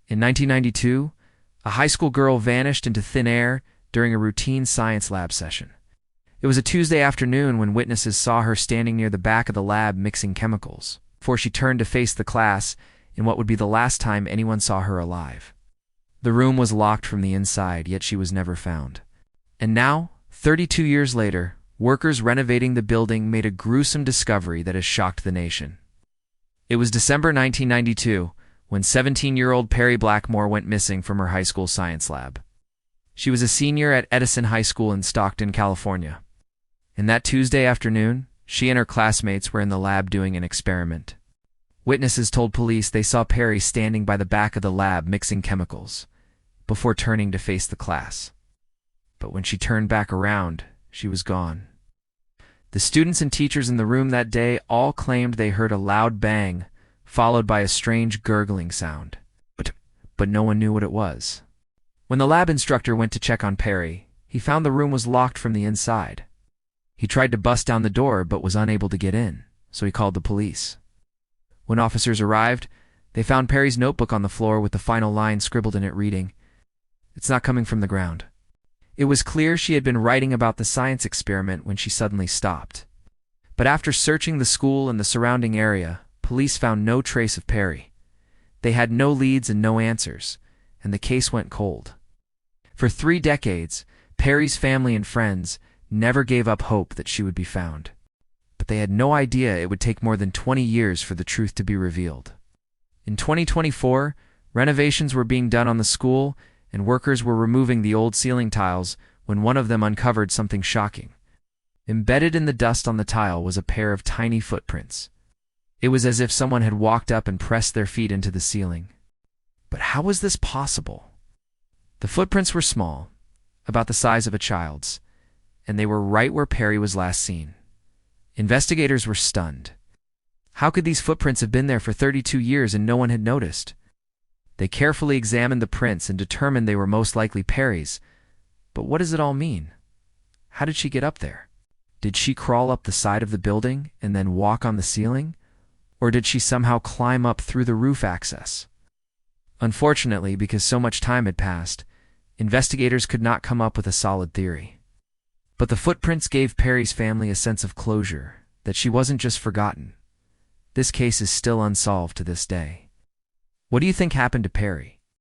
In 1992, a high school girl vanished into thin air during a routine science lab session. It was a Tuesday afternoon when witnesses saw her standing near the back of the lab mixing chemicals, before she turned to face the class in what would be the last time anyone saw her alive. The room was locked from the inside, yet she was never found. And now, 32 years later, workers renovating the building made a gruesome discovery that has shocked the nation. It was December 1992 when 17-year-old Perry Blackmore went missing from her high school science lab. She was a senior at Edison High School in Stockton, California. And that Tuesday afternoon, she and her classmates were in the lab doing an experiment. Witnesses told police they saw Perry standing by the back of the lab mixing chemicals, before turning to face the class. But when she turned back around, she was gone. The students and teachers in the room that day all claimed they heard a loud bang, followed by a strange gurgling sound. But no one knew what it was. When the lab instructor went to check on Perry, he found the room was locked from the inside. He tried to bust down the door but was unable to get in, so he called the police. When officers arrived, they found Perry's notebook on the floor with the final line scribbled in it reading, "It's not coming from the ground." It was clear she had been writing about the science experiment when she suddenly stopped. But after searching the school and the surrounding area, police found no trace of Perry. They had no leads and no answers, and the case went cold. For 3 decades, Perry's family and friends never gave up hope that she would be found. But they had no idea it would take more than 20 years for the truth to be revealed. In 2024, renovations were being done on the school, and workers were removing the old ceiling tiles when one of them uncovered something shocking. Embedded in the dust on the tile was a pair of tiny footprints. It was as if someone had walked up and pressed their feet into the ceiling. But how was this possible? The footprints were small, about the size of a child's, and they were right where Perry was last seen. Investigators were stunned. How could these footprints have been there for 32 years and no one had noticed? They carefully examined the prints and determined they were most likely Perry's. But what does it all mean? How did she get up there? Did she crawl up the side of the building and then walk on the ceiling? Or did she somehow climb up through the roof access? Unfortunately, because so much time had passed, investigators could not come up with a solid theory. But the footprints gave Perry's family a sense of closure, that she wasn't just forgotten. This case is still unsolved to this day. What do you think happened to Perry?